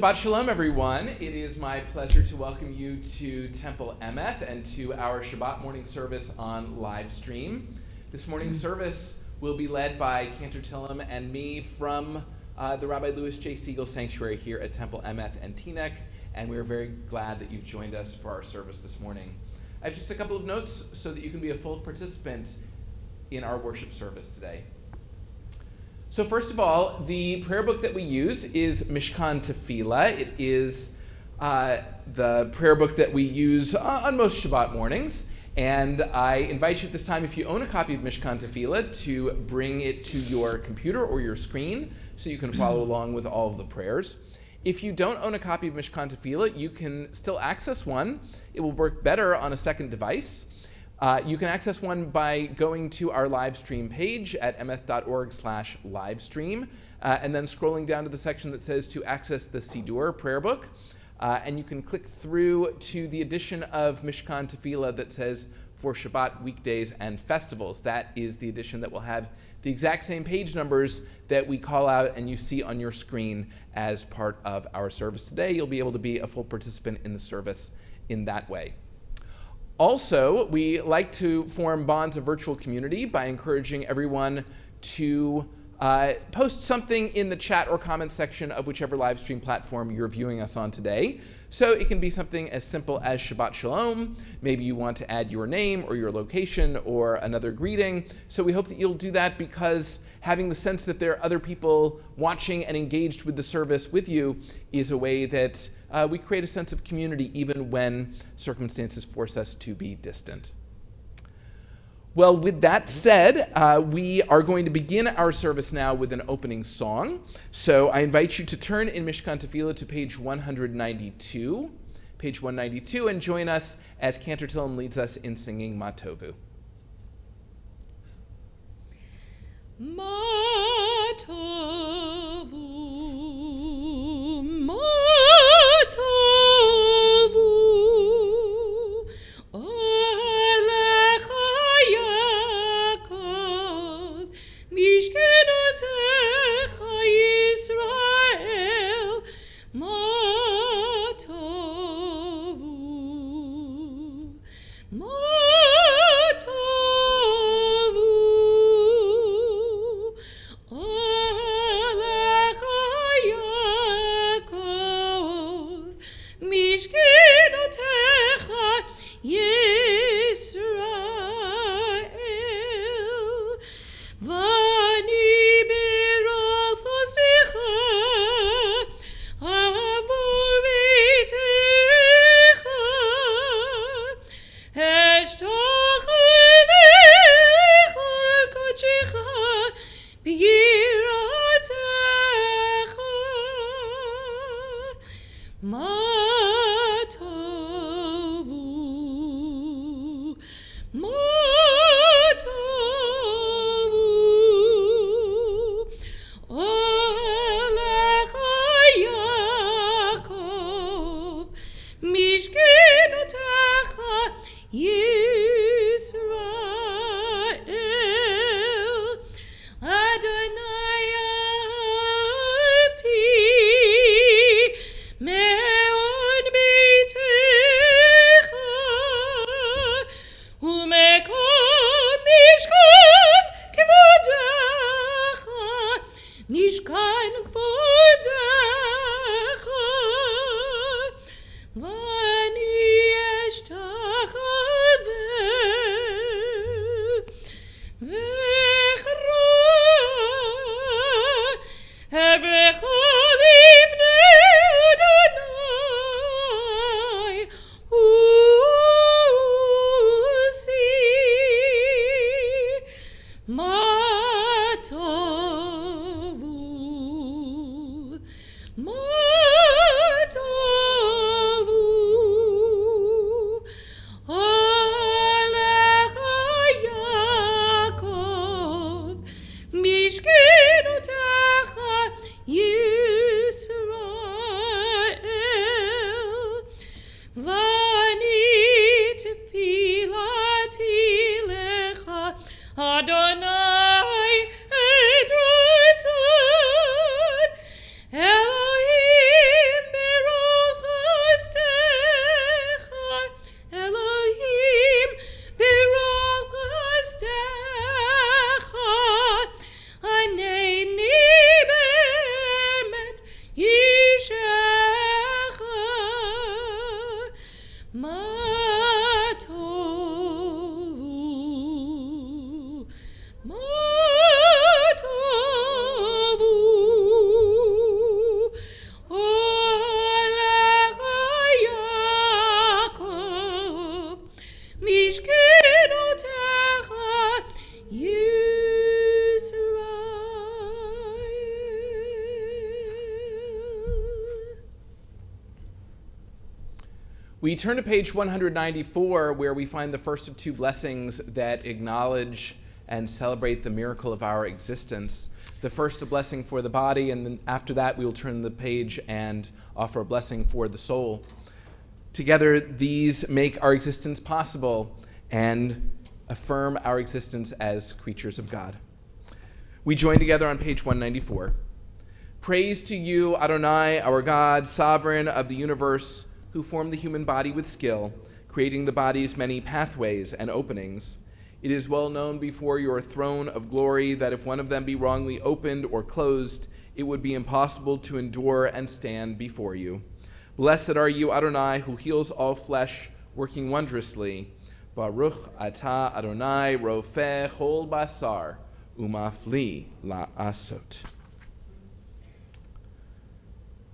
Shabbat Shalom, everyone. It is my pleasure to welcome you to Temple Emeth and to our Shabbat Morning Service on live stream. This morning's service will be led by Cantor Tillum and me from the Rabbi Louis J. Siegel Sanctuary here at Temple Emeth and Teaneck, and we are very glad that you've joined us for our service this morning. I have just a couple of notes so that you can be a full participant in our worship service today. So first of all, the prayer book that we use is Mishkan Tefillah. It is the prayer book that we use on most Shabbat mornings. And I invite you at this time, if you own a copy of Mishkan Tefillah, to bring it to your computer or your screen so you can follow along with all of the prayers. If you don't own a copy of Mishkan Tefillah, you can still access one. It will work better on a second device. You can access one by going to our live stream page at emeth.org/livestream, and then scrolling down to the section that says to access the Siddur prayer book. And you can click through to the edition of Mishkan Tefillah that says for Shabbat weekdays and festivals. That is the edition that will have the exact same page numbers that we call out and you see on your screen as part of our service today. You'll be able to be a full participant in the service in that way. Also, we like to form bonds of virtual community by encouraging everyone to post something in the chat or comment section of whichever live stream platform you're viewing us on today. So it can be something as simple as Shabbat Shalom. Maybe you want to add your name or your location or another greeting. So we hope that you'll do that because having the sense that there are other people watching and engaged with the service with you is a way that we create a sense of community even when circumstances force us to be distant. Well, with that said, we are going to begin our service now with an opening song. So I invite you to turn in Mishkan Tefillah to page 192, and join us as Cantor Tillum leads us in singing Ma Tovu. Ma Tovu, Ma Tovu, Alecha Yaakov, Mishkenotecha Yisrael, Ma Tovu, Ma Tovu, Alecha Yaakov, Mishkenotecha Yisrael, Vani b'rov chosecha, avovitecha, eshtochevelecha kodecha, b'yiratecha, Ma Tovu, Ma Tovu, Alecha Yaakov, Mishkenotecha Yisrael, Adonai Avti me'on beitecha, u'mekom mishkan kvodecha, mishkan kvodecha, v'ani eshtachaveh, v'echra evrecha livnei Adonai, usi, Ma Tovu, Ma Tovu, Alecha Yaakov, Mishkenotecha Yisrael, Vani tefilati lecha, Adonai Edrotzon, Elohim We turn to page 194, where we find the first of two blessings that acknowledge and celebrate the miracle of our existence. The first, a blessing for the body, and then after that we will turn the page and offer a blessing for the soul. Together, these make our existence possible and affirm our existence as creatures of God. We join together on page 194. Praise to you, Adonai, our God, sovereign of the universe, who formed the human body with skill, creating the body's many pathways and openings. It is well known before your throne of glory that if one of them be wrongly opened or closed, it would be impossible to endure and stand before you. Blessed are you, Adonai, who heals all flesh, working wondrously. Baruch atah Adonai, rofeh chol basar, umafli la'asot.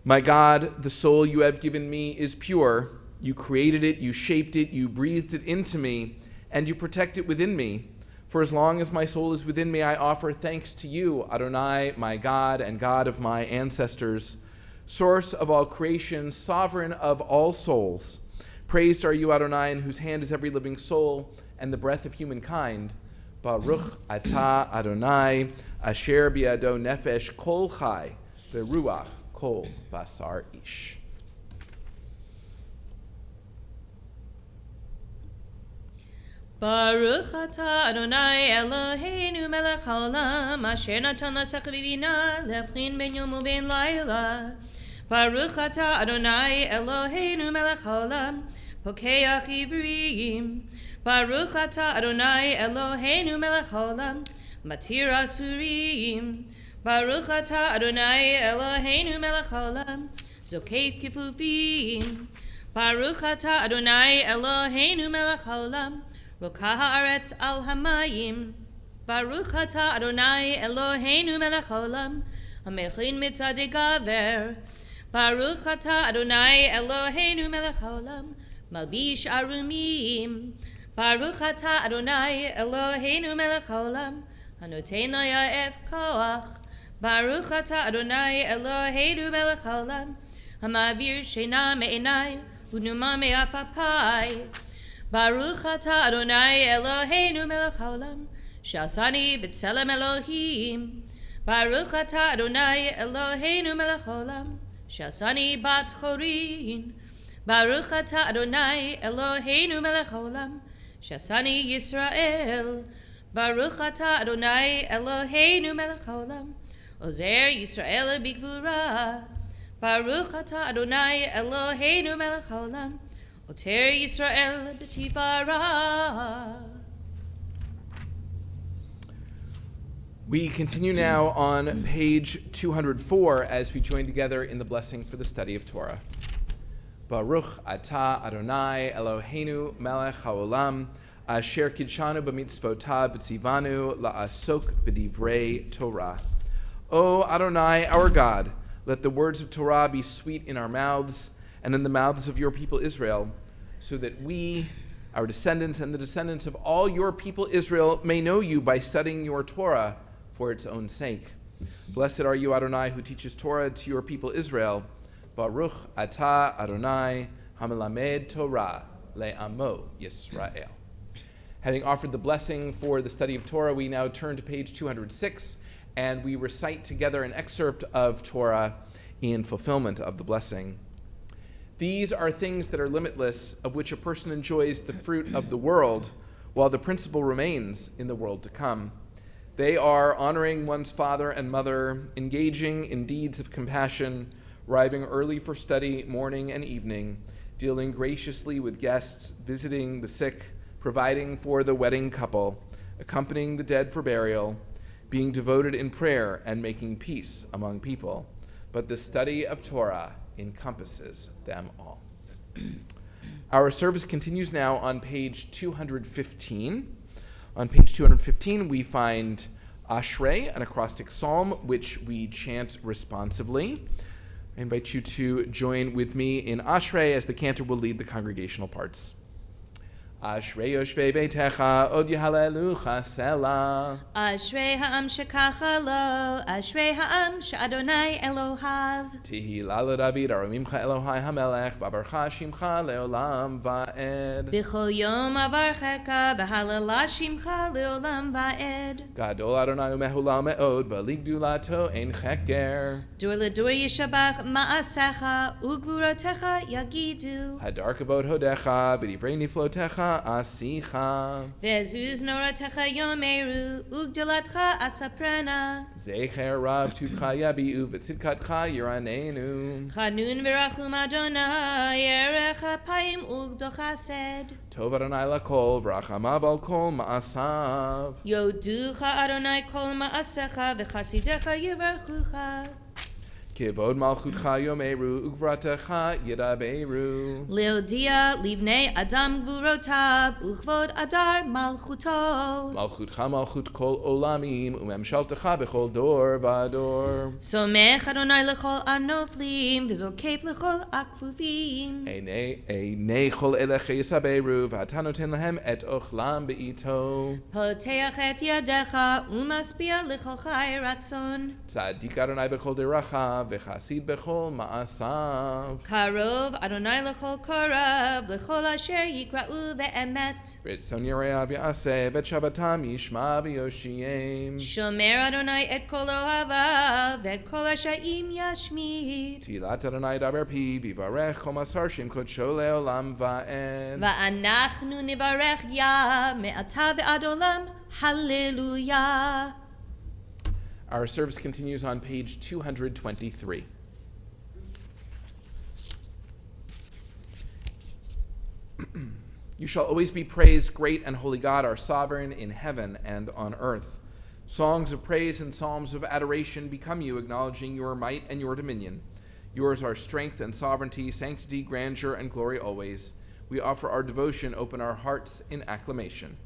My God, the soul you have given me is pure. You created it, you shaped it, you breathed it into me, and you protect it within me. For as long as my soul is within me, I offer thanks to you, Adonai, my God and God of my ancestors, source of all creation, sovereign of all souls. Praised are you, Adonai, in whose hand is every living soul and the breath of humankind. Baruch atah Adonai, asher biado nefesh kol chai, beruach kol basar ish. Baruch atah Adonai Eloheinu melech haolam asher natan lasach vivina levchin ben yom uben laila. Baruch atah Adonai Eloheinu melech haolam pokeach ivrim. Baruch atah Adonai Eloheinu melech haolam matir asurim. Baruch atah Adonai Eloheinu melech haolam zokef kifufim. Baruch atah Adonai Eloheinu melech haolam Rokah haaretz al hamayim. Baruch atah Adonai Eloheinu melech haolam hamechin mitzadei gaver. Baruch atah Adonai Eloheinu melech haolam malbish arumim. Baruch atah Adonai Eloheinu melech haolam hanoten ya'ef koach. Baruch atah Adonai Eloheinu melech haolam hamavir sheina me'enai unuma me'afapai. Baruch atah Adonai Eloheinu melech haolam shasani b'tzelem Elohim. Baruch atah Adonai Eloheinu melech haolam shasani bat chorin. Baruch atah Adonai Eloheinu melech haolam shasani Yisrael. Baruch atah Adonai Eloheinu melech haolam ozer Yisrael b'gvura. Baruch atah Adonai Eloheinu melech haolam Oter Yisrael b'tifara. We continue now on page 204 as we join together in the blessing for the study of Torah. Baruch atah Adonai Eloheinu melech haolam asher kidshanu b'mitzvotav b'tzivanu la'asok b'divrei Torah. O Adonai, our God, let the words of Torah be sweet in our mouths and in the mouths of your people Israel, so that we, our descendants, and the descendants of all your people Israel may know you by studying your Torah for its own sake. Blessed are you, Adonai, who teaches Torah to your people Israel. Baruch atah Adonai hamelamed Torah le'amo Yisrael. Having offered the blessing for the study of Torah, we now turn to page 206, and we recite together an excerpt of Torah in fulfillment of the blessing. These are things that are limitless, of which a person enjoys the fruit of the world, while the principle remains in the world to come. They are honoring one's father and mother, engaging in deeds of compassion, arriving early for study morning and evening, dealing graciously with guests, visiting the sick, providing for the wedding couple, accompanying the dead for burial, being devoted in prayer, and making peace among people. But the study of Torah encompasses them all. Our service continues now on page 215. On page 215, we find Ashrei, an acrostic psalm, which we chant responsively. I invite you to join with me in Ashrei as the cantor will lead the congregational parts. Ashrei yoshvei beitecha od yehalelucha selah. Ashrei ha'am shekacha lo, Ashrei ha'am she'Adonai Elohav. Tehillah l'David aromimcha Elohai hamelech, babarcha shimcha leolam va'ed. B'chol yom avarcheka, v'halala shimcha leolam va'ed. Gadol Adonai umehulal me'od, v'ligdulato ein cheker. Dur l'dur yishabach ma'asecha, ugvuratecha yagidu. Hadar kavod hodecha, v'divrei niflotecha asicha. Ve'zuz noratecha yomeru, ugdalatcha asaprena. Zecher rav tuvcha yabi'u, v'tzidkatcha yiranenu. Chanun v'rachum Adonai, erech ha'payim ugdochased. Tov Adonai lakol, v'rachamav al kol ma'asav. Yoducha Adonai kol ma'asecha, v'chasidecha yivarchucha. Kivod malchutcha yomeru, ugvratecha yidaberu. Leodia livnei Adam gvurotav, uchvod Adar malchuto. Malchutcha malchut kol olamim, umemshaltecha bechol dor v'ador. Somech Adonai lechol anoflim, v'zokef lechol akfufim. Einei chol eleche yisaberu, v'atanoten lehem et ochlam be'ito. Poteach et yadecha, umaspia lechol chai ratzon. Tzadik Adonai bechol deracha, v'chasid bechol ma'asav. Karov Adonai lechol korav, lechol asher yikra'u ve'emet. Ritzon Yereav Yaseh, v'et Shabbatam yishma v'yoshiem. Shomer Adonai et kol ohavav, et kol hasha'im yashmid. Tilat Adonai daber pi, v'varech kol masar shem kodsho le'olam va'ed. Va'anachnu nivarech ya, me'ata ve'ad olam, hallelujah. Our service continues on page 223. You shall always be praised, great and holy God, our sovereign in heaven and on earth. Songs of praise and psalms of adoration become you, acknowledging your might and your dominion. Yours are strength and sovereignty, sanctity, grandeur, and glory always. We offer our devotion, open our hearts in acclamation.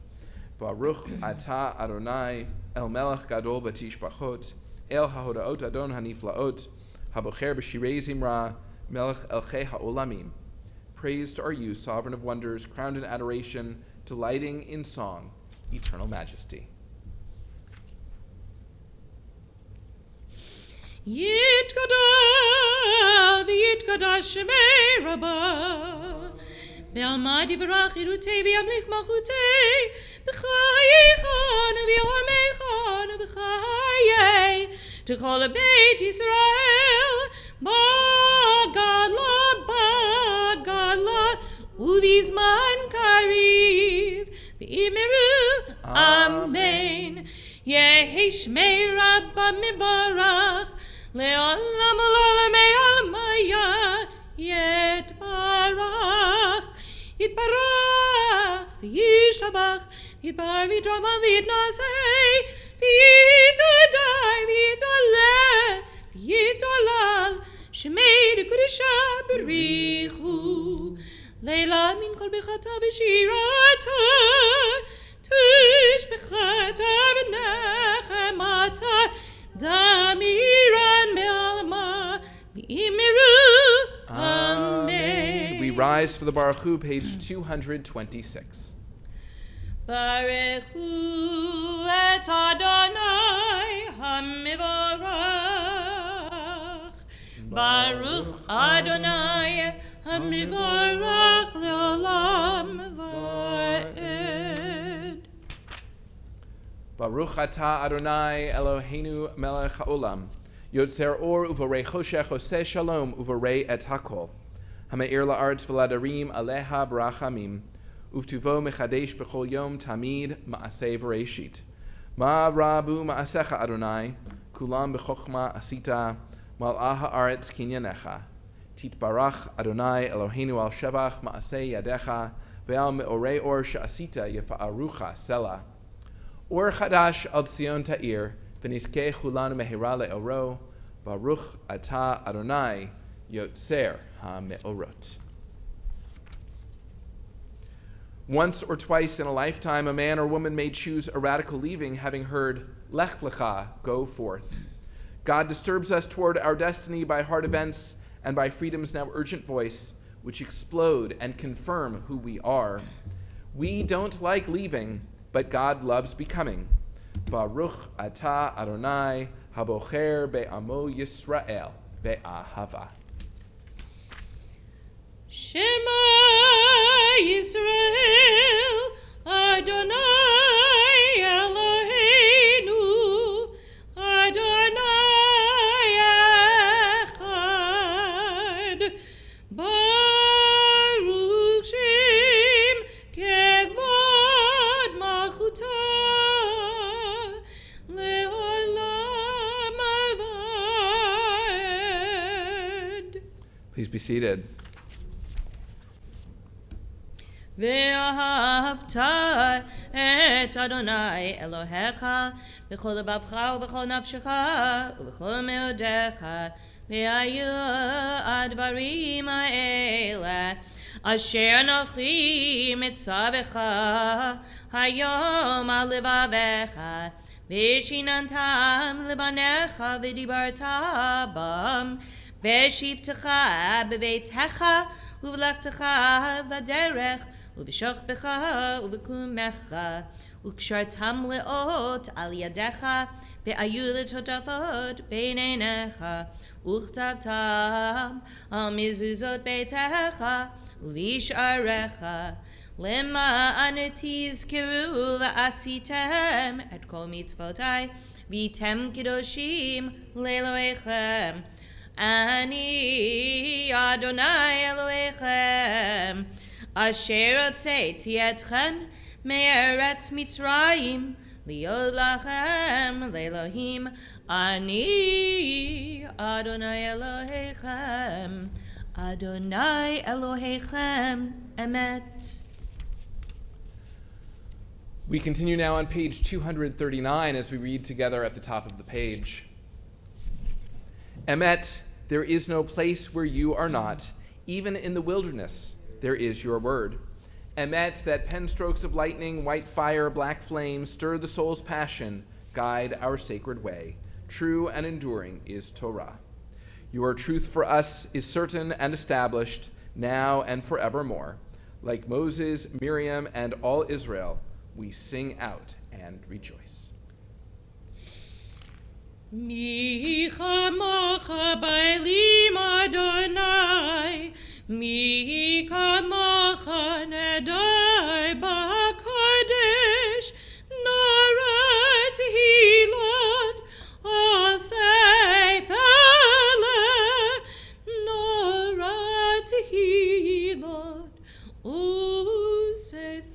Baruch atah Adonai, el melech gadol b'tishbachot, el hahodaot adon haniflaot, habocher b'shirei zimra, melech elchei ha'olamim. Praised are you, sovereign of wonders, crowned in adoration, delighting in song, eternal majesty. Yitkada, v'yitkada shemei rabbah, be'almadi v'rach irutei v'yamlich malchutei, b'chayechan v'yomechan v'chayei, t'chol beit Yisrael, Bagala, uvizman kariv, v'imeru, amen. Yehi shmei rabba mivarach, le'olam olam me'almaya, yitbarach, v'yishabach, v'yidbar v'yidrama v'yidnasei, v'yitadai, v'yidaleh, v'yidolal, shemei d'kudisha b'richu, leila min kol bechata v'shirata, tush bechata v'nechemata, damiran me'alma, v'imiru, amen. We rise for the Baruch Hu, page 226. Baruch Hu et Adonai hamivorach, Baruch Adonai hamivorach leolam va'ed. Baruch atah Adonai Eloheinu melech haolam, yotzer or uvorei choshech oseh shalom uvorei et hakol, hame'ir la'aretz v'ladarim aleha b'rachamim, uvtuvo mechadesh b'chol yom tamid ma'aseh v'reishit. Ma rabu ma'asecha Adonai, kulam b'chokhma asita, mal'ah ha'aretz kinyanecha. Titbarach Adonai Eloheinu al shevach ma'aseh yadecha, ve'al me'orei or she'asita yefa'arucha selah. Or chadash al Tzion ta'ir, v'niskeh chulanu mehira le'oro, Baruch atah Adonai yotzer ha'me'orot. Once or twice in a lifetime, a man or woman may choose a radical leaving, having heard, Lech lecha, go forth. God disturbs us toward our destiny by hard events and by freedom's now urgent voice, which explode and confirm who we are. We don't like leaving, but God loves becoming. Baruch atah Adonai habocher be'amo Yisrael be'ahava. Shema Yisrael Adonai Eloheinu Adonai Echad Baruch Shem Kevod Malchutah Le'olam Avad. Please be seated. ואהבת את אדוני אלוהיך בכל לבבך ובכל נפשך ובכל מאודיך והיו הדברים האלה אשר אנוכי מצווך היום על לבביך ושיננתם לבניך ודיברת בם בשבתך בביתך ובלכתך בדרך ובשוכבך ובקומך וקשרתם לאות על ידיך והיו לטוטפות בין עיניך וכתבתם על מזוזות ביתך ובשעריך למען תזכרו ועשיתם את כל מצוותי והייתם קדושים לאלוהיכם אני אדוני אלוהיכם אשר הוצאתי אתכם מארץ מצרים להיות לכם לאלוהים אני אדוני אלוהיכם אדוני אלוהיכם אמת. We continue now on page 239 as we read together at the top of the page. Emet, there is no place where you are not. Even in the wilderness, there is your word. Emet, that pen strokes of lightning, white fire, black flame, stir the soul's passion, guide our sacred way. True and enduring is Torah. Your truth for us is certain and established, now and forevermore. Like Moses, Miriam, and all Israel, we sing out and rejoice. Mi chamacha b'elim Adonai, mi chamacha nedai b'kodesh, norat hilot asef ele, norat hilot asef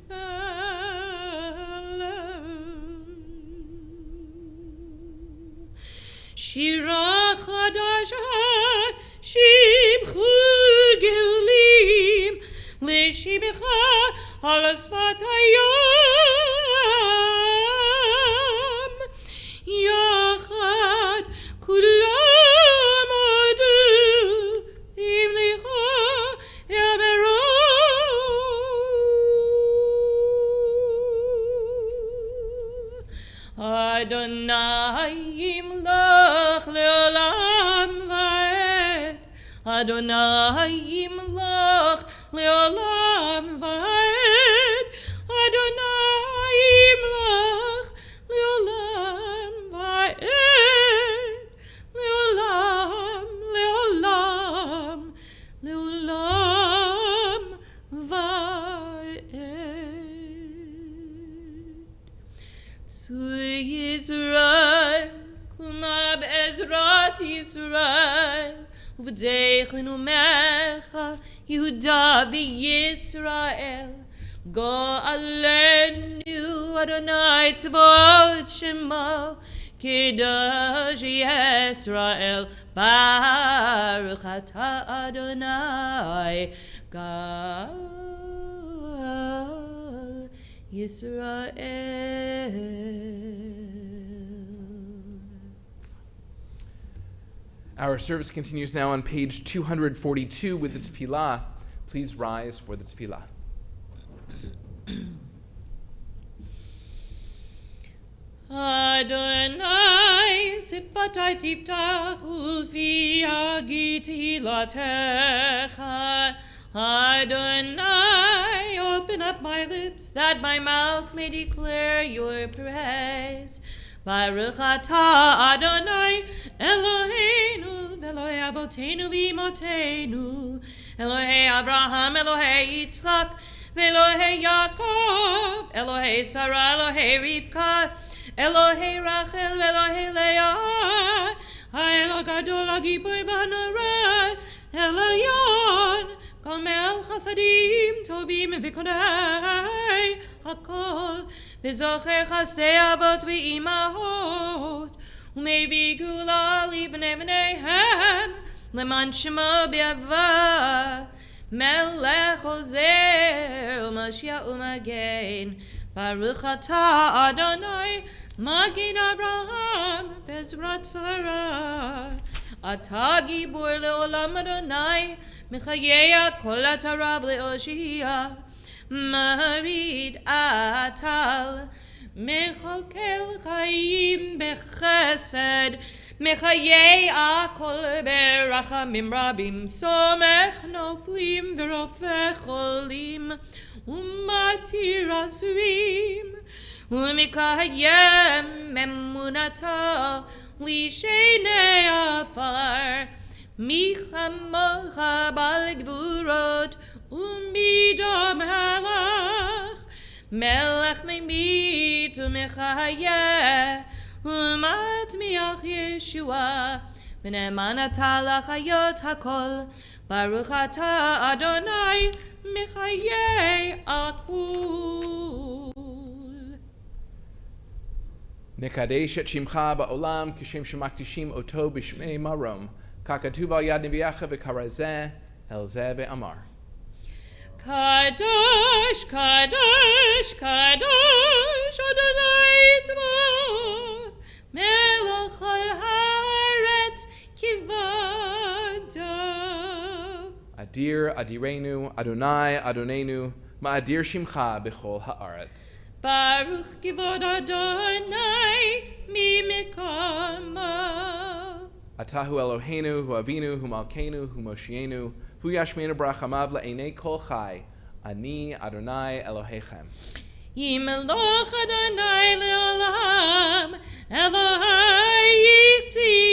Shira chadasha shibchu geulim leshimecha al asfat hayam yachad kulam adu im lecha yameru Adonai imlach leolam vaed Adonai imlach leolam vaed Adonai imlach leolam vaed leolam leolam leolam vaed Zu Yisrael kumab Ezrat Yisrael uvdechlinu mecha Yehuda v'Yisrael Go Elenu Adonai tzvot shemo Kedosh Yisrael Baruch atah Adonai Gal Yisrael. Our service continues now on page 242 with the tefillah. Please rise for the tefillah. Adonai sifatai tiftach ulfi agiti latecha Adonai, open up my lips, that my mouth may declare your praise. Baruch atah Adonai, Eloheinu, Elohei Avotenu v'imotenu, Elohei Abraham, Elohei Yitzchak, Elohei Yaakov, Elohei Sarah, Elohei Rivka, Elohei Rachel, Elohei Leah, Ha'el Gadol HaGibor v'Hanora, Elyon, Kamel Chasadim Tovim v'Konei Hakol, V'zocher Chasdei Avot v'Imahot, U'mevii Gula Livnei V'neihem, Leman Shemo B'Yava, Melech Ozer, U'Mashiach U'Magen, Baruch atah Adonai, Magen Avraham, V'ezrat Sarah, Atah Gibor le'olam Adonai, Mechayei kol atarav le'oshia, Marid atal, Mechalkel chayim bechesed, Mechayei kol berachamim rabim, Somech noflim v'rofeh cholim, Umatir asurim, Umikayem emunata, Lishenei afar, Michamocha bal gvurot, Umidam halach, Melech memit umechayeh, Umatmiach Yeshua, V'ne'eman atah lachayot hakol, Baruch atah Adonai, Mechayei akul. Nekadesh et shimcha ba'olam kishem shemakdishim oto b'shmei marom kakatuv al yad neviyacha v'karazeh elzeh ve'amar. Kadosh, Kadosh, Kadosh, Adonai Tzvaot, Melech haaretz kivado. Adir adirenu, Adonai Adonenu, ma'adir shimcha b'chol haaretz. Baruch kivod Adonai mimikama. Atahu Eloheinu, hu Avinu, hu Malkeinu, hu Moshienu, hu Yashmeinu brachamav le'enei kol chai, ani Adonai Elohechem. Yimeloch Adonai leolam, Elohai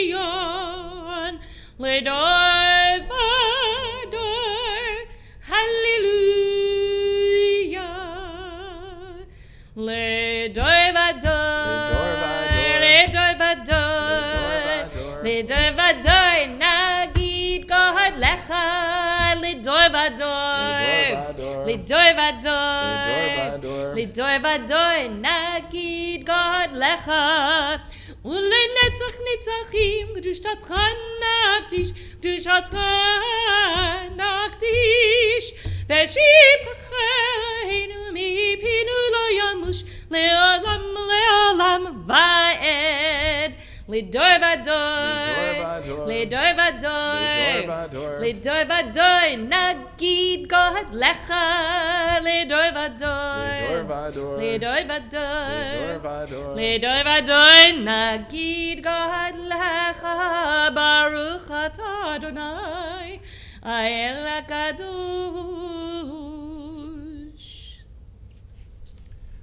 Yitzion, Ledor vador, Hallelujah. Ledor vador, Ledor vador, Ledor vador, Nagid God lecha, Ledor vador, Ledor vador, Ledor vador, Nagid God lecha, Ulenetzach netzachim, Kedushatcha nakdish, Kedushatcha nakdish, V'shivcha Eloheinu mipinu lo yamush, Leolam leolam va'ed. Ledor vador, Ledor vador, Ledor vador, Nagid God lecha, Ledor vador, Ledor vador, Ledor vador, Nagid God lecha, Baruch atah Adonai, Ha'el HaKadosh.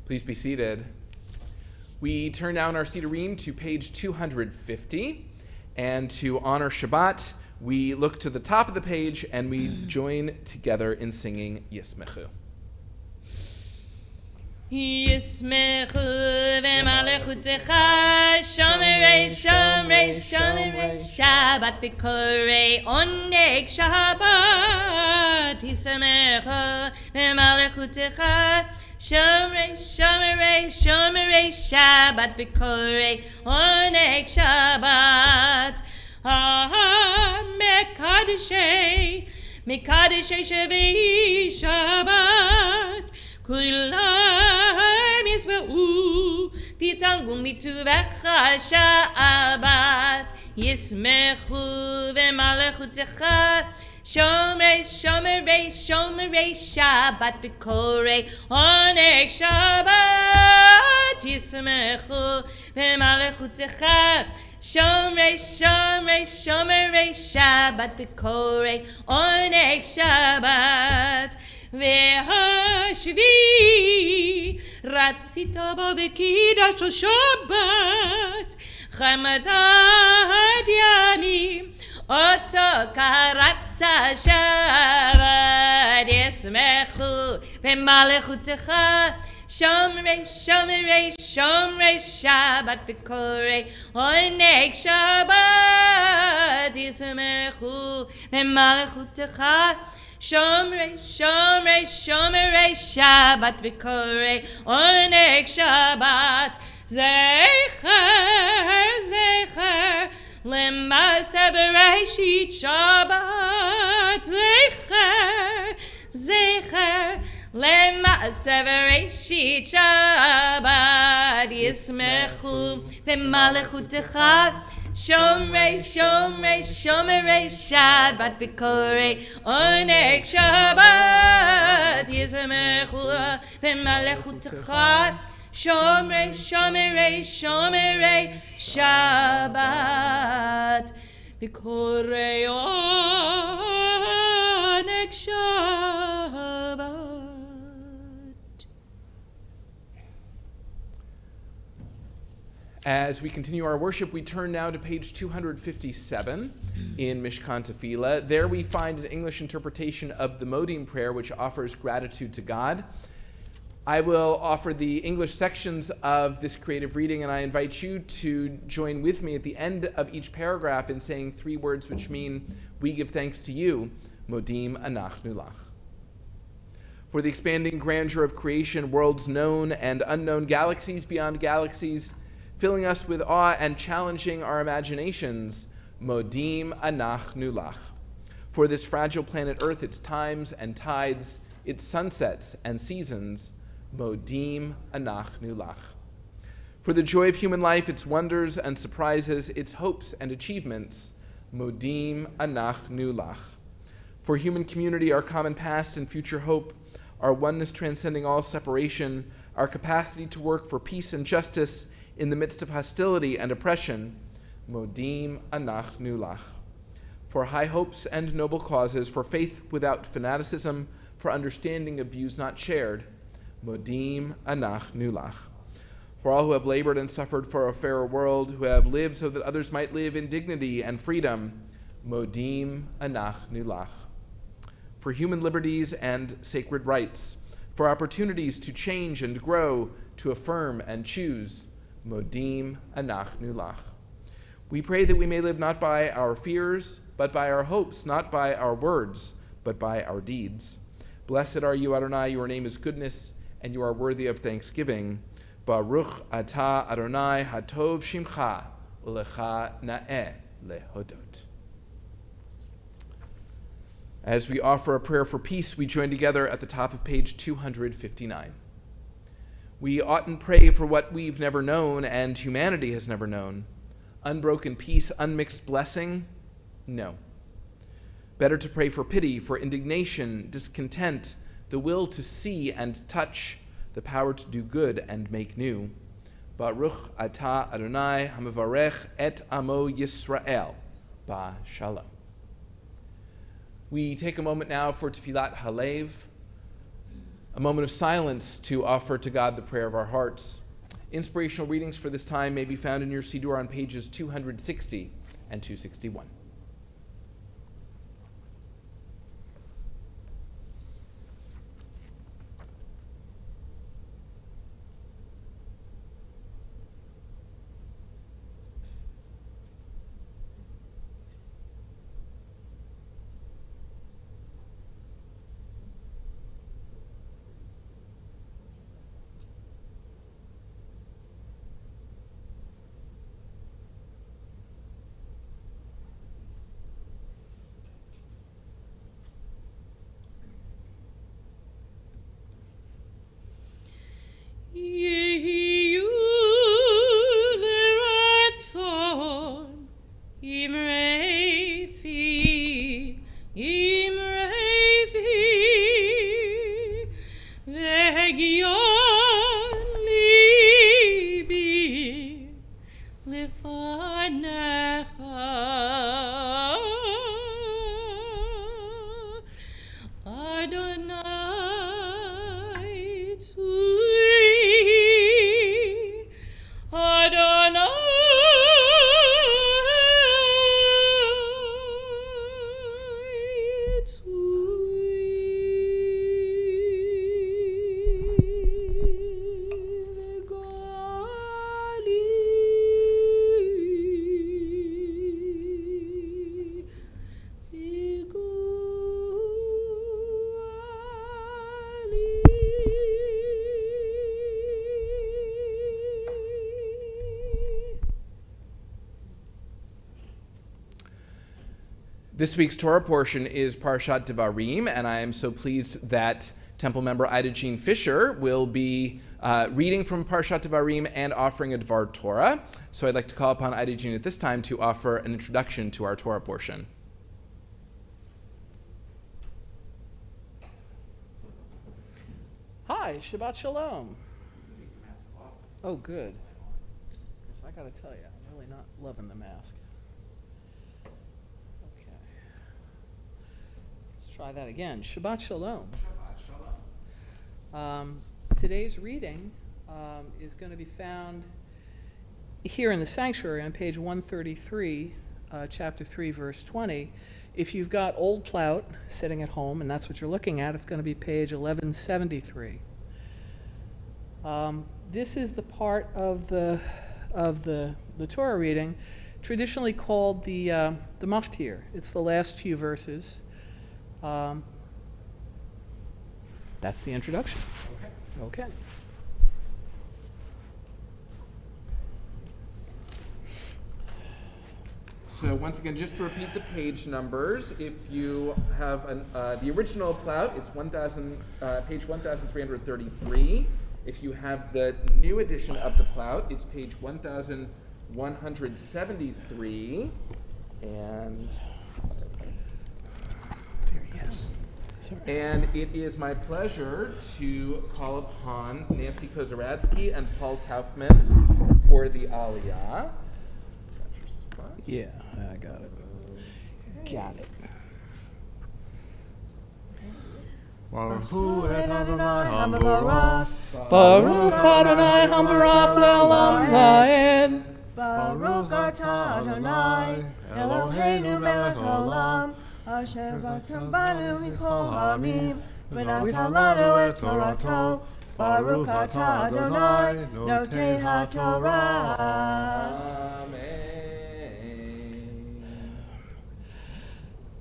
Please be seated. We turn now in our Siddurim to page 250, and to honor Shabbat, we look to the top of the page and we join together in singing Yismechu. Yismechu v'malechutecha, shomerei, shomerei, shomerei, Shabbat v'korei, oneg Shabbat. Yismechu v'malechutecha, shomerei, shomerei, shomerei, Shabbat v'korei, oneg Shabbat. Mekadeshei, Mekadeshei shevei Shabbat. Kulam yismeu v'tangum mituvecha Shabbat. Yismechu v'malechutecha, shomerei, shomerei, shomerei, Shabbat v'korei, oneg Shabbat. Yismechu v'malechutecha, Shomrei, Shomrei, Shomrei Shabbat B'korei Oneg Shabbat V'hashvi Ratzita Bo V'kidash Shabbat Chamadad Yamim Oto Karata Shabbat Yismechu V'malechutecha Shomrei, Shomrei, Shomrei Shabbat V'korei Oneg Shabbat Yismechu V'malechutecha Shomrei, Shomrei, Shomrei Shabbat V'korei Oneg Shabbat Zecher, Zecher Lema'aseh Bereshit Shabbat Zecher, Zecher Lema'aseh Bereshit Shabbat Yismechu V'malechutecha Shomrei, Shomrei, Shomrei Shabbat B'korei Oneg Shabbat Yismechu V'malechutecha Shomrei, Shomrei, Shomrei Shabbat B'korei Oneg Shabbat. As we continue our worship, we turn now to page 257 in Mishkan Tefillah. There we find an English interpretation of the Modim prayer, which offers gratitude to God. I will offer the English sections of this creative reading, and I invite you to join with me at the end of each paragraph in saying three words which mean, we give thanks to you, Modim Anachnu Lach. For the expanding grandeur of creation, worlds known and unknown, galaxies beyond galaxies, filling us with awe and challenging our imaginations, Modim Anachnu Lach. For this fragile planet Earth, its times and tides, its sunsets and seasons, Modim Anachnu Lach. For the joy of human life, its wonders and surprises, its hopes and achievements, Modim Anachnu Lach. For human community, our common past and future hope, our oneness transcending all separation, our capacity to work for peace and justice in the midst of hostility and oppression, Modim Anachnu Lach. For high hopes and noble causes, for faith without fanaticism, for understanding of views not shared, Modim Anachnu Lach. For all who have labored and suffered for a fairer world, who have lived so that others might live in dignity and freedom, Modim Anachnu Lach. For human liberties and sacred rights, for opportunities to change and grow, to affirm and choose, Modim Anachnu Lach. We pray that we may live not by our fears, but by our hopes, not by our words, but by our deeds. Blessed are you, Adonai, your name is goodness, and you are worthy of thanksgiving. Baruch atah Adonai hatov shimcha, ulecha na'eh lehodot. As we offer a prayer for peace, we join together at the top of page 259. We oughtn't pray for what we've never known and humanity has never known. Unbroken peace, unmixed blessing? No. Better to pray for pity, for indignation, discontent, the will to see and touch, the power to do good and make new. Baruch atah Adonai hamavarech et amo Yisrael. Ba shalom. We take a moment now for Tefillat Halev, a moment of silence to offer to God the prayer of our hearts. Inspirational readings for this time may be found in your Siddur on pages 260 and 261. This week's Torah portion is Parshat Devarim, and I am so pleased that Temple member Ida Jean Fisher will be reading from Parshat Devarim and offering a Dvar Torah. So I'd like to call upon Ida Jean at this time to offer an introduction to our Torah portion. Hi, Shabbat Shalom. Oh, good. I gotta tell you, I'm really not loving the mask. Okay. Let's try that again. Shabbat Shalom. Shabbat Shalom. Today's reading is going to be found here in the sanctuary on page 133, chapter 3, verse 20. If you've got Old Plout sitting at home, and that's what you're looking at, it's going to be page 1173. This is the part of the Torah reading traditionally called the Maftir. It's the last few verses. That's the introduction. Okay. So once again, just to repeat the page numbers, if you have the original Plout, it's page 1333. If you have the new edition of the Plout, it's page 1173. And There he is. Sorry. And it is my pleasure to call upon Nancy Kozaradsky and Paul Kaufman for the Aliyah. Yeah, I got it. Got it. Baruch hu et Adonai HaMevorach. Baruch Adonai HaMevorach Le'olam Va'ed. Baruch atah Adonai Eloheinu melech haolam asher bata banu mikol ha'amim v'natan lanu et Torato. Baruch atah Adonai noten haTorah.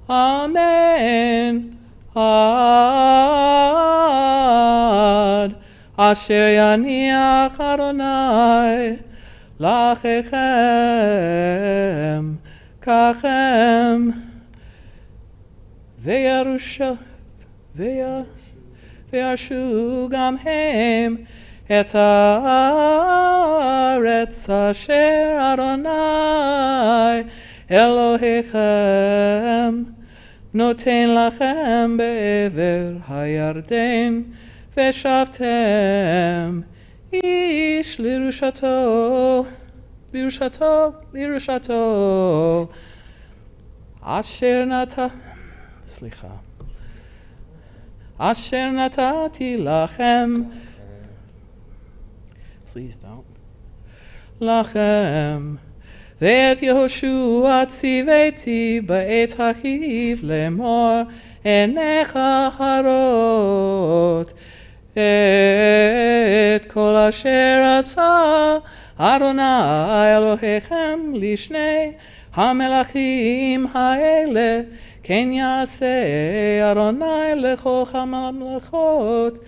Amen. Ad asher yaniach Adonai lachechem kachem ve'yarshu gam hem et haaretz asher Adonai Elohechem noten lachem be'ever hayarden ve'shavtem ish lirushato asher natati lachem. Please don't. Lachem Ve'et Yehoshua tziveti ba'et hachiv lemor enecha harot et kol asher asa Adonai Elohechem lishnei hamelachim ha'ele ken yaseh Adonai lechol hamamlechot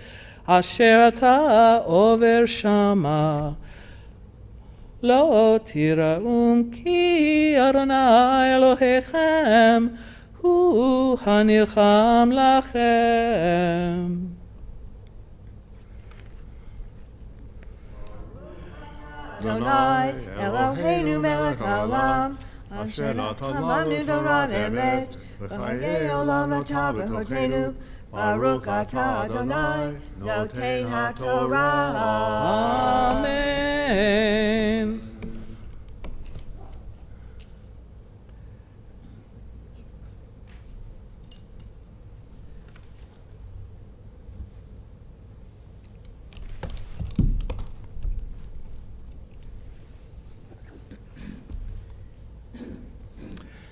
asher ata over shama. Lo tiraum ki Adonai Elohechem hu hanilcham lachem. Adonai Eloheinu melech haolam asher natan lanu Torah emet v'chayei olam nata b'chotenu. Baruch atah Adonai noten haTorah. Amen.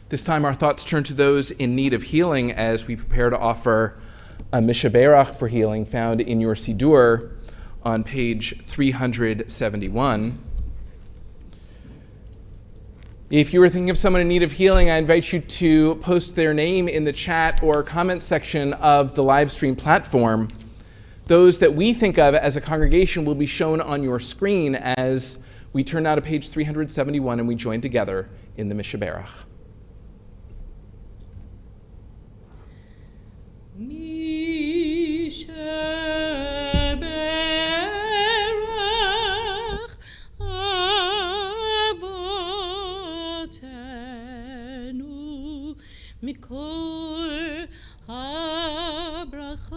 This time our thoughts turn to those in need of healing as we prepare to offer a Mishaberach for healing found in your Siddur on page 371. If you were thinking of someone in need of healing, I invite you to post their name in the chat or comment section of the live stream platform. Those that we think of as a congregation will be shown on your screen as we turn now to page 371 and we join together in the Mishaberach. Mikol habracha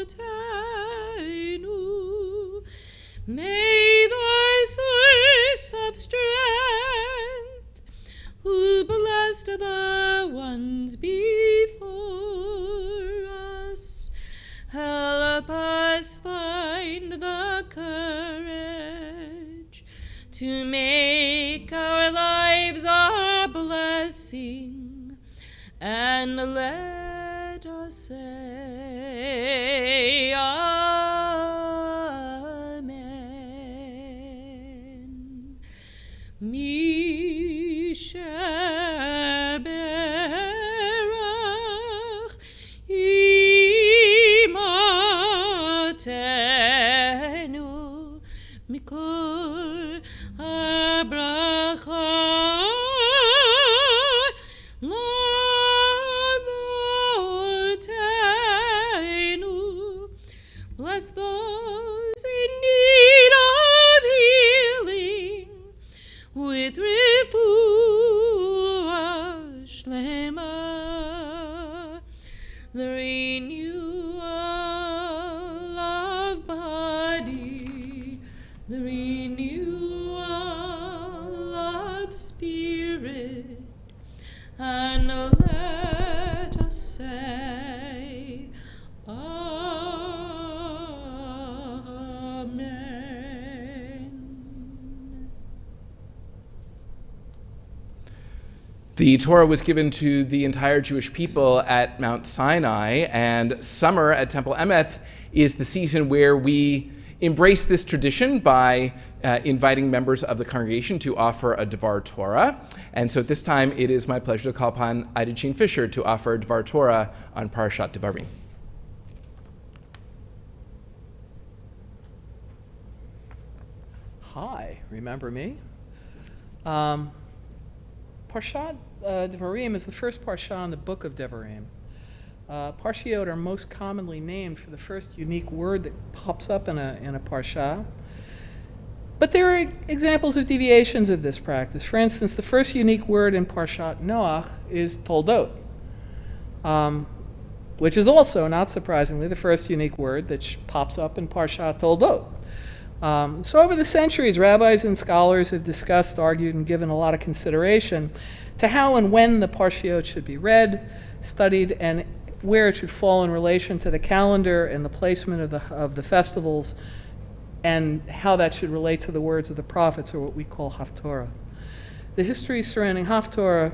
limotenu. May thy source of strength, who blessed the ones before us, help us find the courage to make our lives a blessing, and let us say Amen. Mishaberach imotenu mikol habracha lavotenu. Bless those in need of healing with refuah shlema, the renewal of body, the renewal of spirit, and let us say Amen. The Torah was given to the entire Jewish people at Mount Sinai, and summer at Temple Emeth is the season where we embrace this tradition by inviting members of the congregation to offer a Dvar Torah. And so at this time, it is my pleasure to call upon Ida Jean Fisher to offer a Dvar Torah on Parashat Devarim. Hi, remember me? Parshat Devarim is the first parsha in the book of Devarim. Parshiot are most commonly named for the first unique word that pops up in a parsha. But there are examples of deviations of this practice. For instance, the first unique word in Parshat Noach is Toldot, which is also, not surprisingly, the first unique word that pops up in Parshat Toldot. So over the centuries, rabbis and scholars have discussed, argued, and given a lot of consideration to how and when the Parshiot should be read, studied, and where it should fall in relation to the calendar and the placement of the festivals, and how that should relate to the words of the prophets, or what we call Haftorah. The history surrounding Haftorah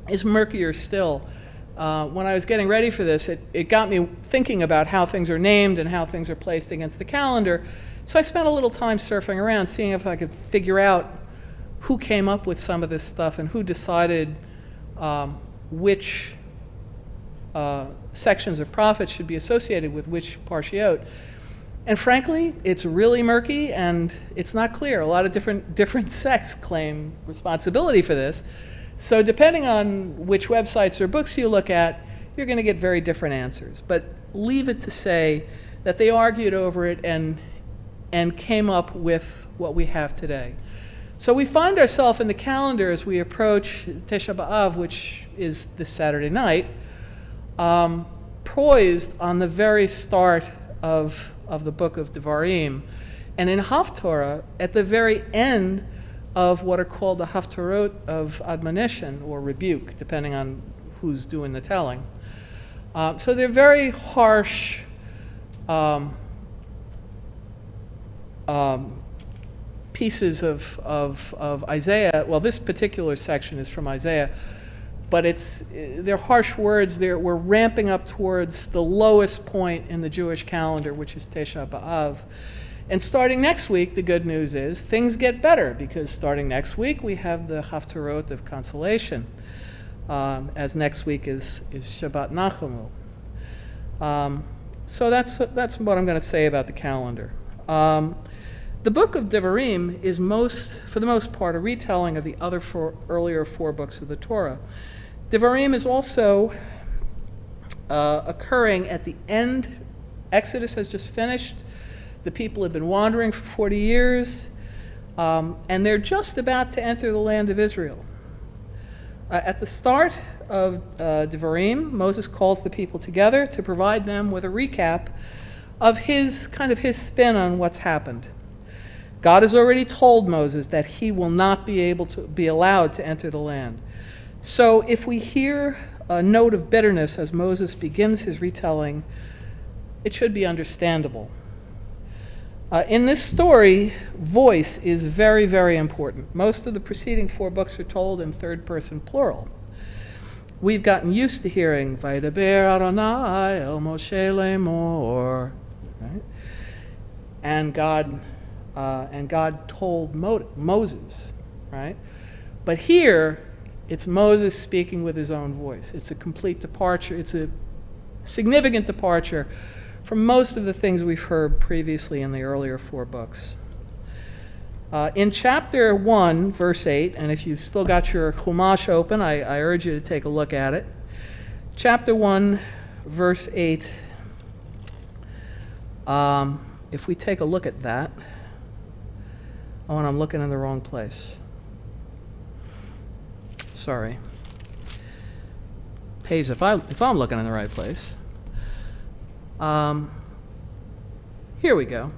is murkier still. When I was getting ready for this, it got me thinking about how things are named and how things are placed against the calendar. So I spent a little time surfing around, seeing if I could figure out who came up with some of this stuff and who decided which sections of prophets should be associated with which parshiot. And frankly, it's really murky and it's not clear. A lot of different sects claim responsibility for this. So depending on which websites or books you look at, you're going to get very different answers. But leave it to say that they argued over it and came up with what we have today. So we find ourselves in the calendar as we approach Tisha B'Av, which is this Saturday night, poised on the very start of the book of Devarim, and in Haftorah, at the very end of what are called the Haftorot of admonition or rebuke, depending on who's doing the telling. So they're very harsh pieces of Isaiah. Well, this particular section is from Isaiah, but they're harsh words. We're ramping up towards the lowest point in the Jewish calendar, which is Tisha B'Av. And starting next week, the good news is things get better, because starting next week we have the Haftarot of Consolation, as next week is Shabbat Nachamu. So that's what I'm going to say about the calendar. The book of Devarim is for the most part, a retelling of the earlier four books of the Torah. Devarim is also occurring at the end. Exodus has just finished. The people have been wandering for 40 years. and they're just about to enter the land of Israel. At the start of Devarim, Moses calls the people together to provide them with a recap of his spin on what's happened. God has already told Moses that he will not be allowed to enter the land. So if we hear a note of bitterness as Moses begins his retelling, it should be understandable. In this story, voice is very, very important. Most of the preceding 4 books are told in third-person plural. We've gotten used to hearing Vaydaber Adonai el Moshe lemor, right? And God told Moses, right? But here, it's Moses speaking with his own voice. It's a complete departure. It's a significant departure from most of the things we've heard previously in the earlier 4 books. In chapter 1, verse 8, and if you've still got your Chumash open, I urge you to take a look at it. Chapter 1, verse 8, if we take a look at that, oh, and I'm looking in the wrong place. Sorry. Pays if I'm looking in the right place. Here we go.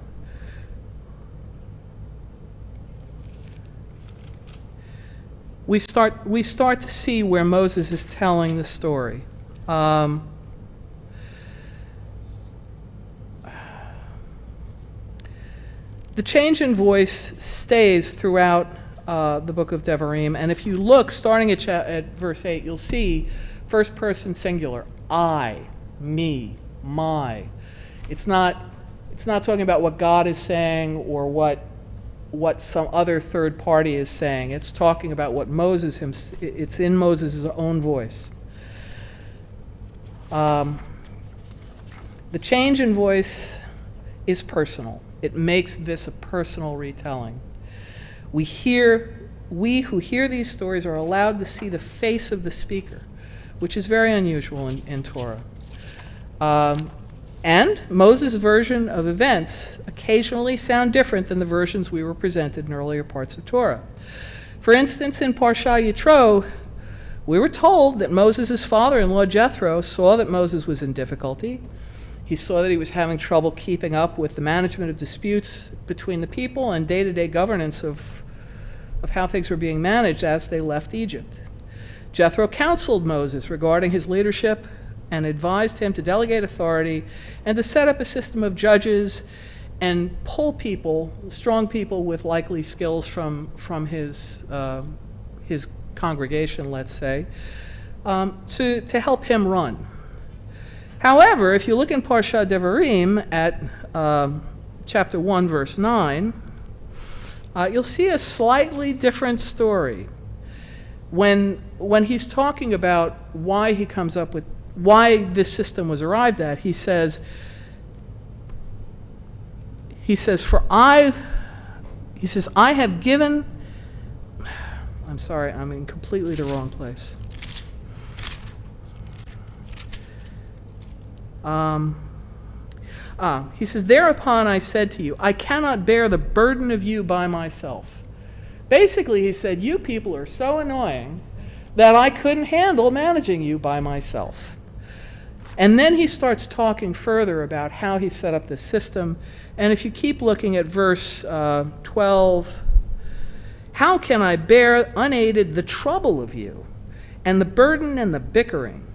We start to see where Moses is telling the story. The change in voice stays throughout the book of Devarim, and if you look, starting at verse 8, you'll see first person singular, I, me, my. It's not talking about what God is saying or what some other third party is saying. It's talking about what it's in Moses' own voice. The change in voice is personal. It makes this a personal retelling. We who hear these stories are allowed to see the face of the speaker, which is very unusual in Torah. And Moses' version of events occasionally sound different than the versions we were presented in earlier parts of Torah. For instance, in Parsha Yitro, we were told that Moses' father-in-law Jethro saw that Moses was in difficulty. He saw that he was having trouble keeping up with the management of disputes between the people and day-to-day governance of how things were being managed as they left Egypt. Jethro counseled Moses regarding his leadership and advised him to delegate authority and to set up a system of judges and pull people, strong people with likely skills from his congregation, let's say, to help him run. However, if you look in Parsha Devarim at chapter 1, verse 9, you'll see a slightly different story. When he's talking about why he comes up with why this system was arrived at, he says, I have given, I'm sorry, I'm in completely the wrong place. He says, thereupon I said to you, I cannot bear the burden of you by myself. Basically, he said, you people are so annoying that I couldn't handle managing you by myself. And then he starts talking further about how he set up this system. And if you keep looking at verse 12, how can I bear unaided the trouble of you and the burden and the bickering?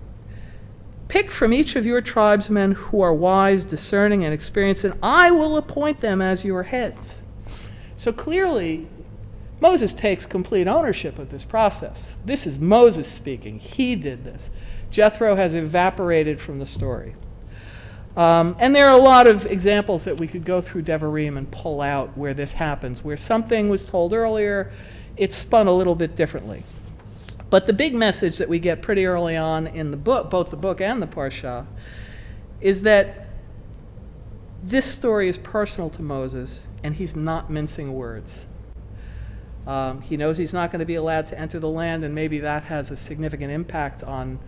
Pick from each of your tribesmen who are wise, discerning, and experienced, and I will appoint them as your heads. So clearly, Moses takes complete ownership of this process. This is Moses speaking. He did this. Jethro has evaporated from the story. And there are a lot of examples that we could go through Devarim and pull out where this happens, where something was told earlier, it's spun a little bit differently. But the big message that we get pretty early on in the book, both the book and the Parsha, is that this story is personal to Moses, and he's not mincing words. He knows he's not going to be allowed to enter the land, and maybe that has a significant impact on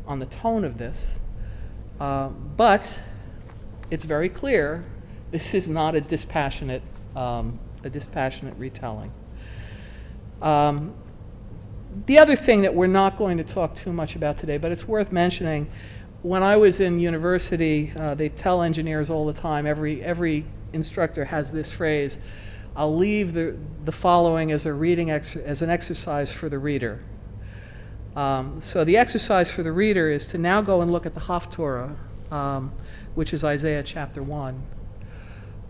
the tone of this. But it's very clear this is not a dispassionate a dispassionate retelling. The other thing that we're not going to talk too much about today, but it's worth mentioning, when I was in university, they tell engineers all the time, every instructor has this phrase, I'll leave the following as as an exercise for the reader. So the exercise for the reader is to now go and look at the Haftorah, which is Isaiah chapter 1.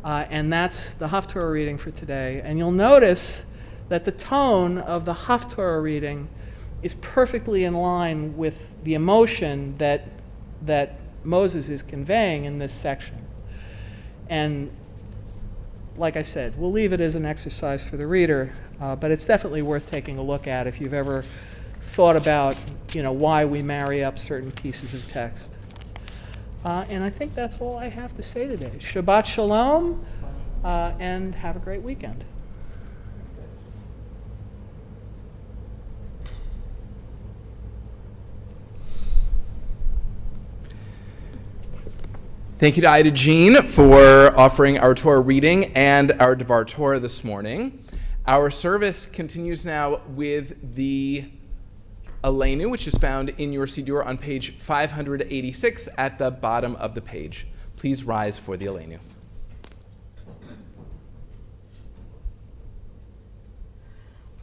And that's the Haftorah reading for today. And you'll notice that the tone of the Haftorah reading is perfectly in line with the emotion that Moses is conveying in this section. And like I said, we'll leave it as an exercise for the reader, but it's definitely worth taking a look at if you've ever thought about, why we marry up certain pieces of text. And I think that's all I have to say today. Shabbat Shalom, and have a great weekend. Thank you to Ida Jean for offering our Torah reading and our Devar Torah this morning. Our service continues now with the Elenu, which is found in your Siddur on page 586 at the bottom of the page. Please rise for the Elenu.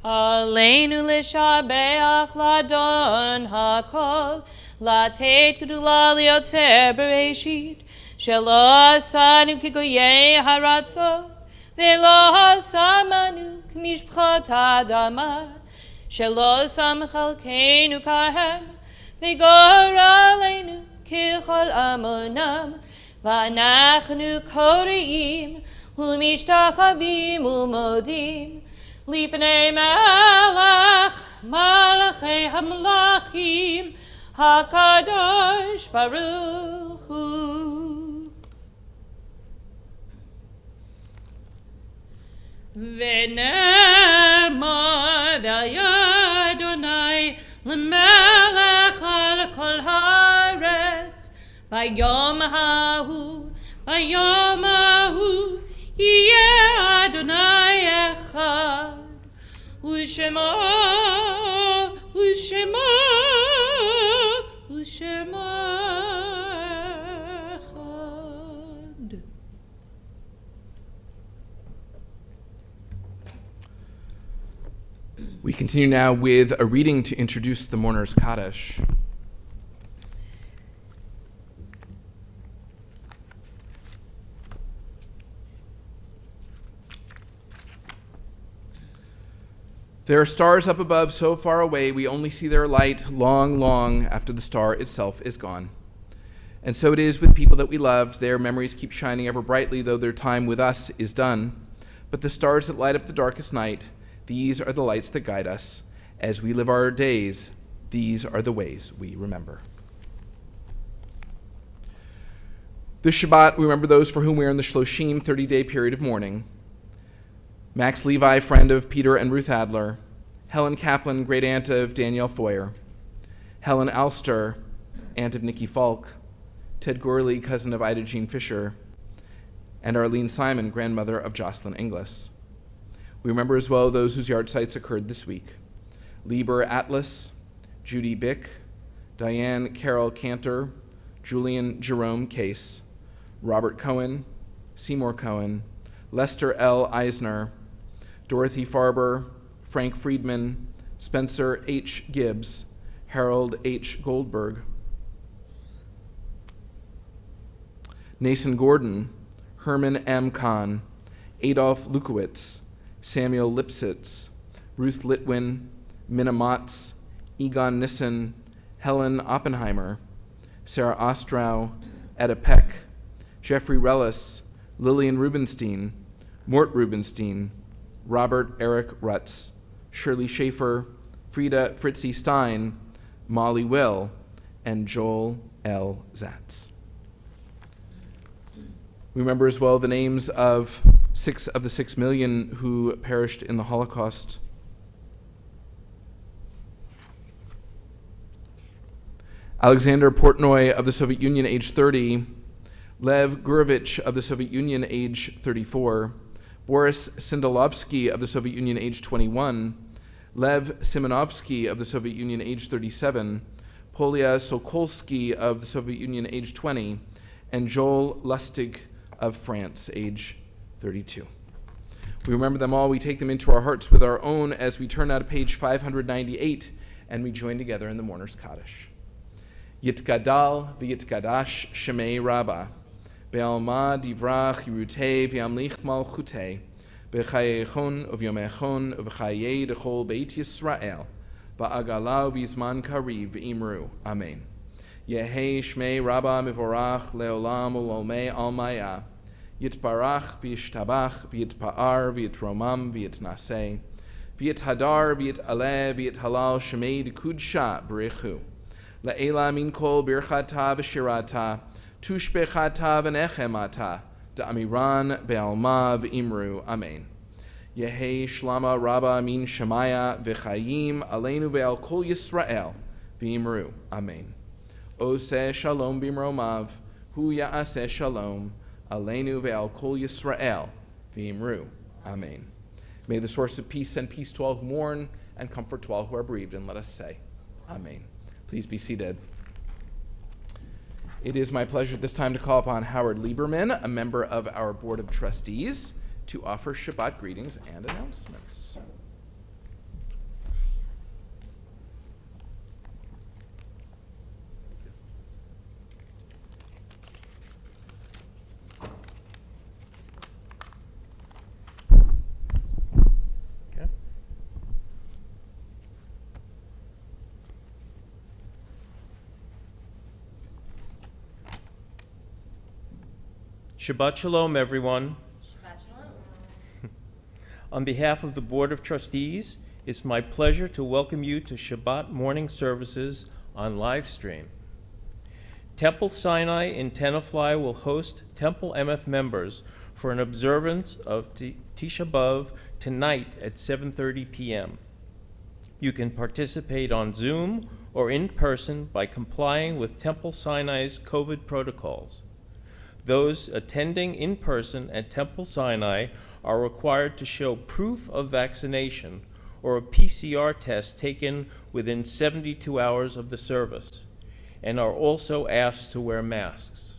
Aleinu l'shabeach ladon hakol, latet gedula lioter bereshit, shelo asanu kigoyei haratzot, velo samanu k'mishpchot adama, shelo sam chalkeinu kahem, v'gor aleinu kichol amonam, v'anachnu koreim, u'mishtachavim u'modim, Lifnei Melech, Malachei Hamlachim, HaKadosh Baruch Hu. V'nemar v'Adonai l'melech al kol haaretz, Bayom hahu, Yeh Adonai echad, U'shema echad. We continue now with a reading to introduce the mourner's Kaddish. There are stars up above so far away we only see their light long, long after the star itself is gone. And so it is with people that we loved. Their memories keep shining ever brightly, though their time with us is done. But the stars that light up the darkest night, these are the lights that guide us. As we live our days, these are the ways we remember. This Shabbat, we remember those for whom we are in the Shloshim 30-day period of mourning. Max Levi, friend of Peter and Ruth Adler, Helen Kaplan, great-aunt of Danielle Foyer, Helen Alster, aunt of Nikki Falk, Ted Gorley, cousin of Ida Jean Fisher, and Arlene Simon, grandmother of Jocelyn Inglis. We remember as well those whose yahrzeits occurred this week. Lieber Atlas, Judy Bick, Diane Carol Cantor, Julian Jerome Case, Robert Cohen, Seymour Cohen, Lester L. Eisner, Dorothy Farber, Frank Friedman, Spencer H. Gibbs, Harold H. Goldberg, Nason Gordon, Herman M. Kahn, Adolf Lukowitz, Samuel Lipsitz, Ruth Litwin, Minna Motz, Egon Nissen, Helen Oppenheimer, Sarah Ostrow, Etta Peck, Jeffrey Rellis, Lillian Rubenstein, Mort Rubenstein, Robert Eric Rutz, Shirley Schaefer, Frida Fritzie Stein, Molly Will, and Joel L. Zatz. We remember as well the names of 6 of the 6 million who perished in the Holocaust. Alexander Portnoy of the Soviet Union, age 30, Lev Gurevich of the Soviet Union, age 34, Boris Sindalovsky of the Soviet Union, age 21, Lev Simonovsky of the Soviet Union, age 37, Polya Sokolsky of the Soviet Union, age 20, and Joel Lustig of France, age 32. We remember them all. We take them into our hearts with our own as we turn out to page 598 and we join together in the Mourner's Kaddish. Yitgadal v'yitgadash Shemei Rabbah, Be'alma divrach Yerutei v'yamlich malchutei, B'chayechon uvyomechon uv'chayei dechol Beit Yisrael, Ba'agala v'yizman kariv v'imru. Amen. Yehei Shmei Rabbah mivorach leolam ulolmei almaya, Yitbarach v'yishtabach v'yitpa'ar v'yitromam v'yitnaseh, v'yithadar v'yitaleh v'yithalal Shemei dekudsha b'rechu, La'ela min kol birchata v'shirata, tushbechata v'nechemata, da'amiran be'alma v'imru. Amen. Yehei shlama rabba min shemaya v'chayim Elenu ve'al kol Yisrael v'imru. Amen. Oseh shalom b'imromav, hu ya'aseh shalom, Elenu ve'al kol Yisrael v'imru. Amen. May the source of peace send peace to all who mourn and comfort to all who are bereaved, and let us say, Amen. Please be seated. It is my pleasure at this time to call upon Howard Lieberman, a member of our Board of Trustees, to offer Shabbat greetings and announcements. Shabbat Shalom, everyone. Shabbat Shalom. On behalf of the Board of Trustees, it's my pleasure to welcome you to Shabbat Morning Services on live stream. Temple Sinai in Tenafly will host Temple Emeth members for an observance of Tisha B'Av tonight at 7:30 p.m. You can participate on Zoom or in person by complying with Temple Sinai's COVID protocols. Those attending in person at Temple Sinai are required to show proof of vaccination or a PCR test taken within 72 hours of the service, and are also asked to wear masks.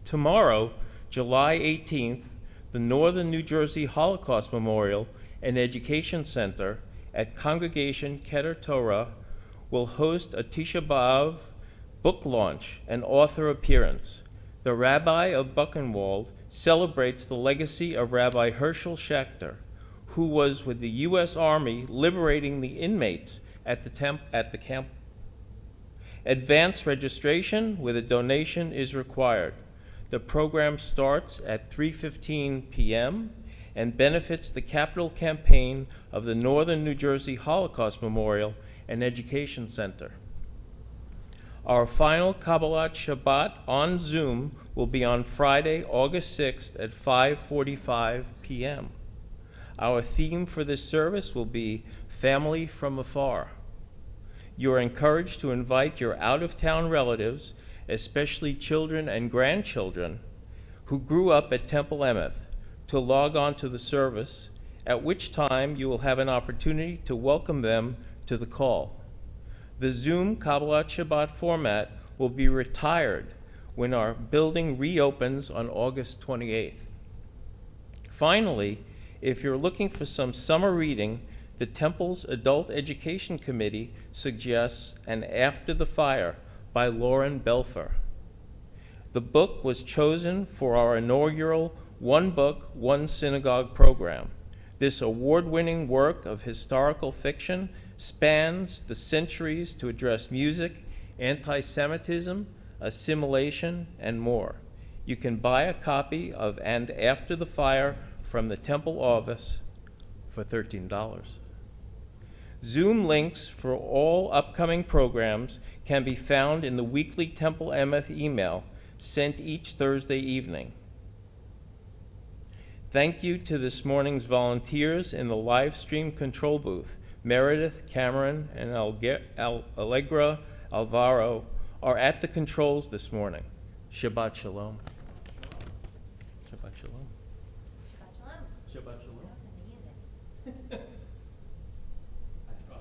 Tomorrow, July 18th, the Northern New Jersey Holocaust Memorial and Education Center at Congregation Keter Torah will host a Tisha B'Av book launch and author appearance. The Rabbi of Buchenwald celebrates the legacy of Rabbi Herschel Schachter, who was with the U.S. Army liberating the inmates at the camp. Advance registration with a donation is required. The program starts at 3:15 p.m. and benefits the capital campaign of the Northern New Jersey Holocaust Memorial and Education Center. Our final Kabbalat Shabbat on Zoom will be on Friday, August 6th at 5:45 p.m. Our theme for this service will be Family from Afar. You are encouraged to invite your out-of-town relatives, especially children and grandchildren, who grew up at Temple Emeth, to log on to the service, at which time you will have an opportunity to welcome them to the call. The Zoom Kabbalat Shabbat format will be retired when our building reopens on August 28th. Finally, if you're looking for some summer reading, the Temple's Adult Education Committee suggests An After the Fire by Lauren Belfer. The book was chosen for our inaugural One Book, One Synagogue program. This award-winning work of historical fiction spans the centuries to address music, anti-Semitism, assimilation, and more. You can buy a copy of And After the Fire from the Temple office for $13. Zoom links for all upcoming programs can be found in the weekly Temple Emeth email sent each Thursday evening. Thank you to this morning's volunteers in the live stream control booth. Meredith, Cameron, and Allegra Alvaro are at the controls this morning. Shabbat Shalom. Shabbat Shalom. Shabbat Shalom. Shabbat Shalom. That was amazing. I tried.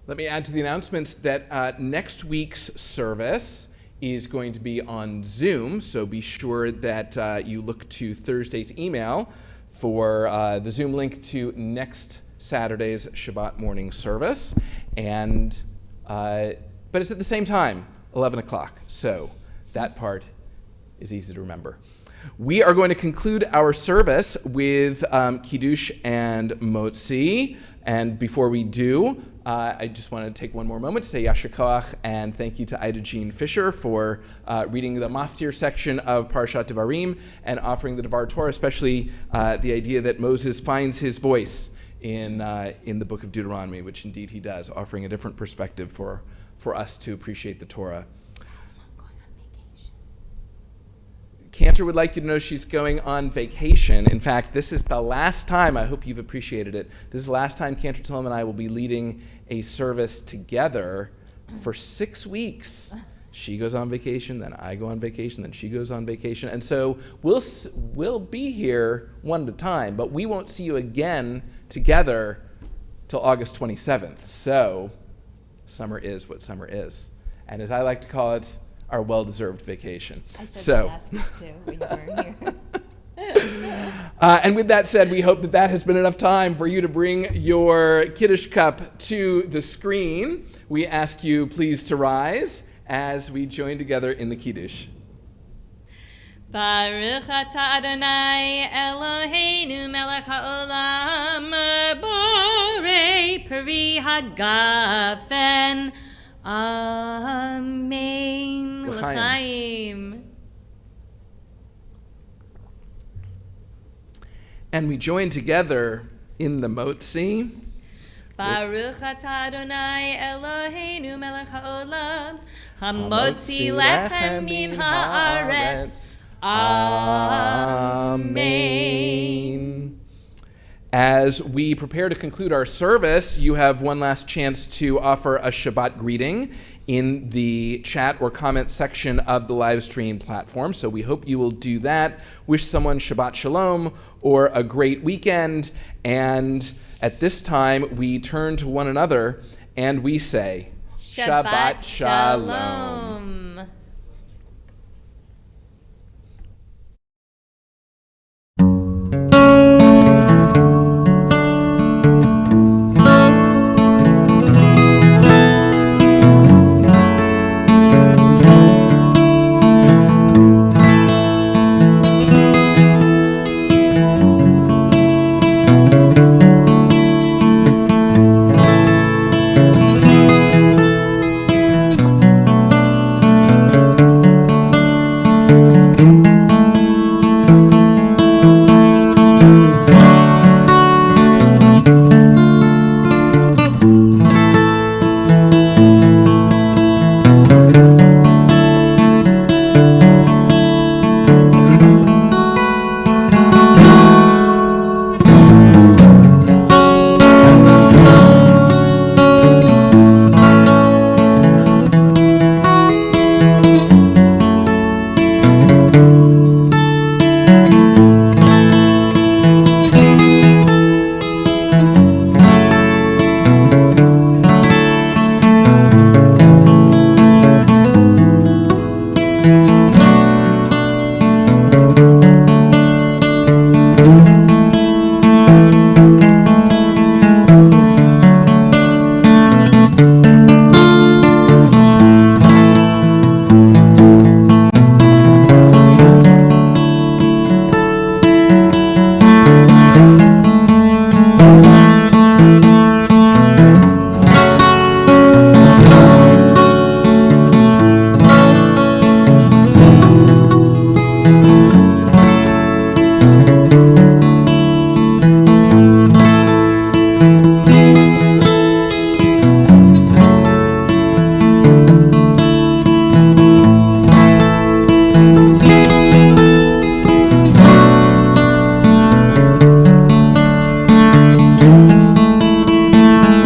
Let me add to the announcements that next week's service is going to be on Zoom, so be sure that you look to Thursday's email for the Zoom link to next Saturday's Shabbat morning service. And but it's at the same time, 11 o'clock, so that part is easy to remember. We are going to conclude our service with Kiddush and Motzi. And before we do, I just want to take one more moment to say Yasher Koach and thank you to Ida Jean Fisher for reading the Maftir section of Parashat Devarim and offering the Devar Torah, especially the idea that Moses finds his voice in the book of Deuteronomy, which indeed he does, offering a different perspective for us to appreciate the Torah. Cantor would like you to know she's going on vacation. In fact, this is the last time, I hope you've appreciated it, this is the last time Cantor Tillum and I will be leading a service together for 6 weeks. She goes on vacation, then I go on vacation, then she goes on vacation. And so we'll be here one at a time, but we won't see you again together till August 27th. So summer is what summer is. And as I like to call it, our well-deserved vacation. I said that last week too when you weren't here. And with that said, we hope that has been enough time for you to bring your Kiddush cup to the screen. We ask you please to rise as we join together in the Kiddush. Baruch atah Adonai Eloheinu melech haolam borei peri hagafen. Amen. L'chaim. And we join together in the Motzi. Baruch atah Adonai Eloheinu melech haolam hamotzi lechem min haaretz. Amen. As we prepare to conclude our service, you have one last chance to offer a Shabbat greeting in the chat or comment section of the live stream platform. So we hope you will do that. Wish someone Shabbat Shalom or a great weekend. And at this time, we turn to one another and we say, Shabbat Shalom.